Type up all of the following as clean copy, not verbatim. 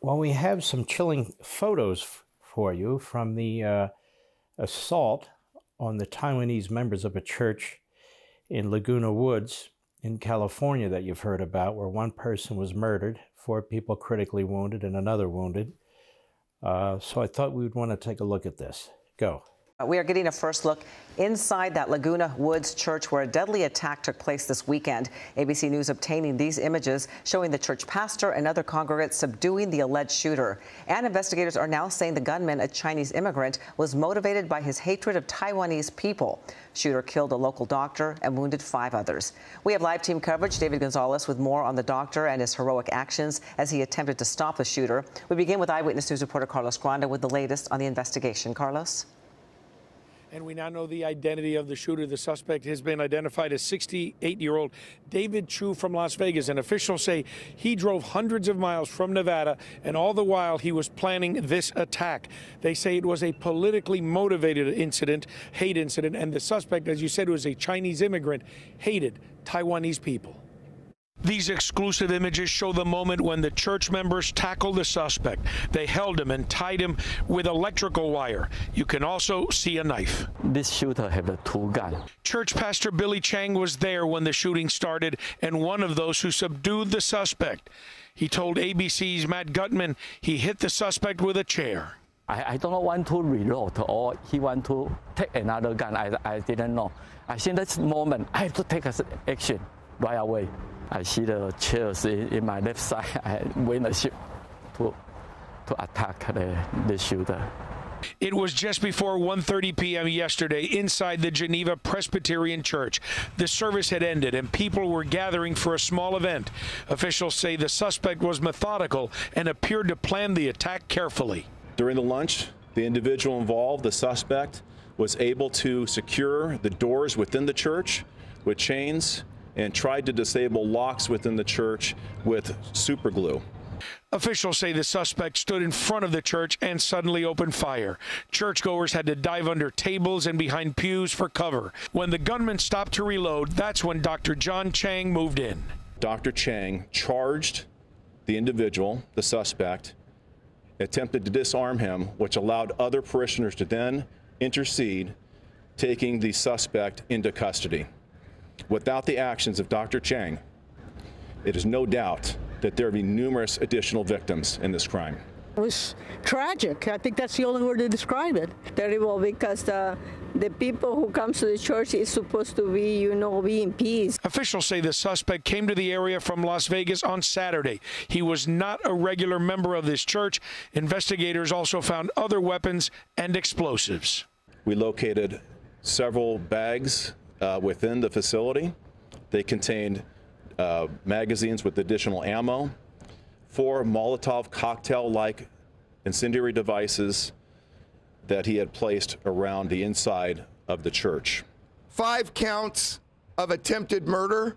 Well, we have some chilling photos for you from the assault on the Taiwanese members of a church in Laguna Woods in California that you've heard about, where one person was murdered, 4 people critically wounded, and another wounded. So I thought we would want to take a look at this. Go. We are getting a first look inside that Laguna Woods church where a deadly attack took place this weekend. ABC News obtaining these images showing the church pastor and other congregants subduing the alleged shooter. And investigators are now saying the gunman, a Chinese immigrant, was motivated by his hatred of Taiwanese people. Shooter killed a local doctor and wounded 5 others. We have live team coverage. David Gonzalez with more on the doctor and his heroic actions as he attempted to stop the shooter. We begin with Eyewitness News reporter Carlos Granda with the latest on the investigation. Carlos? And we now know the identity of the shooter. The suspect has been identified as 68-year-old David Chu from Las Vegas. And officials say he drove hundreds of miles from Nevada, and all the while he was planning this attack. They say it was a politically motivated incident, hate incident, and the suspect, as you said, was a Chinese immigrant, hated Taiwanese people. These exclusive images show the moment when the church members tackled the suspect. They held him and tied him with electrical wire. You can also see a knife. This shooter had a 2 gun. Church pastor Billy Chang was there when the shooting started and one of those who subdued the suspect. He told ABC's Matt Gutman he hit the suspect with a chair. I don't want to reload or he want to take another gun. I didn't know. I think that's the moment I have to take action right away. I see the chairs in my left side. I went to attack the shooter. It was just before 1:30 p.m. yesterday inside the Geneva Presbyterian Church. The service had ended and people were gathering for a small event. Officials say the suspect was methodical and appeared to plan the attack carefully. During the lunch, the individual involved, the suspect, was able to secure the doors within the church with chains and tried to disable locks within the church with super glue. Officials say the suspect stood in front of the church and suddenly opened fire. Churchgoers had to dive under tables and behind pews for cover. When the gunman stopped to reload, that's when Dr. John Chang moved in. Dr. Chang charged the individual, the suspect, attempted to disarm him, which allowed other parishioners to then intercede, taking the suspect into custody. Without the actions of Dr. Chang, it is no doubt that there will be numerous additional victims in this crime. It was tragic. I think that's the only word to describe it. Terrible, because the people who come to the church is supposed to be, be in peace. Officials say the suspect came to the area from Las Vegas on Saturday. He was not a regular member of this church. Investigators also found other weapons and explosives. We located several bags within the facility. They contained magazines with additional ammo, 4 Molotov cocktail-like incendiary devices that he had placed around the inside of the church. 5 counts of attempted murder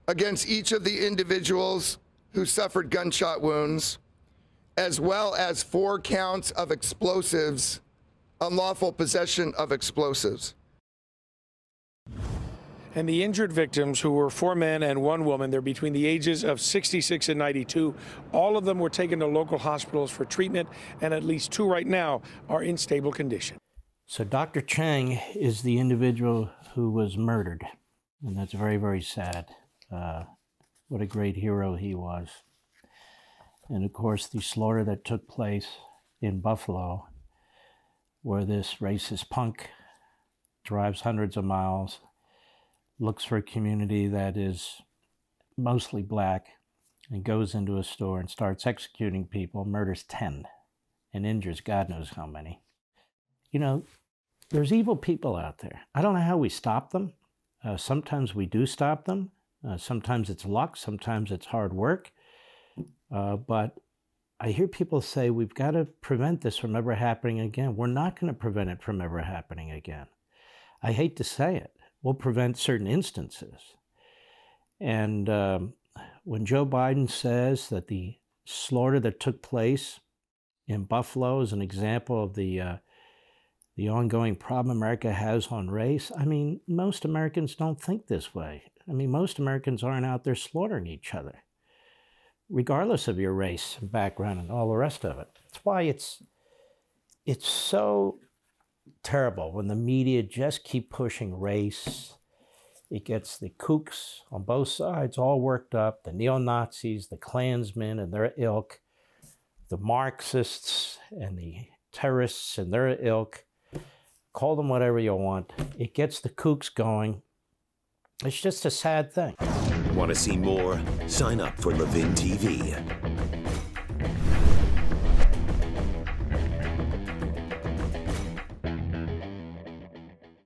against each of the individuals who suffered gunshot wounds, as well as 4 counts of explosives, unlawful possession of explosives. And the injured victims, who were 4 men and 1 woman, they're between the ages of 66 and 92. All of them were taken to local hospitals for treatment, and at least 2 right now are in stable condition. So Dr. Chang is the individual who was murdered, and that's very, very sad. What a great hero he was. And of course, the slaughter that took place in Buffalo, where this racist punk drives hundreds of miles, looks for a community that is mostly black, and goes into a store and starts executing people, murders 10, and injures God knows how many. You know, there's evil people out there. I don't know how we stop them. Sometimes we do stop them. Sometimes it's luck. Sometimes it's hard work. But I hear people say we've got to prevent this from ever happening again. We're not going to prevent it from ever happening again. I hate to say it. We'll prevent certain instances. And when Joe Biden says that the slaughter that took place in Buffalo is an example of the ongoing problem America has on race, I mean, most Americans don't think this way. I mean, most Americans aren't out there slaughtering each other. regardless of your race and background and all the rest of it. That's why it's so terrible when the media just keep pushing race. It gets the kooks on both sides all worked up, the neo-Nazis, the Klansmen and their ilk, the Marxists and the terrorists and their ilk. Call them whatever you want. It gets the kooks going. It's just a sad thing. Want to see more? Sign up for LevinTV.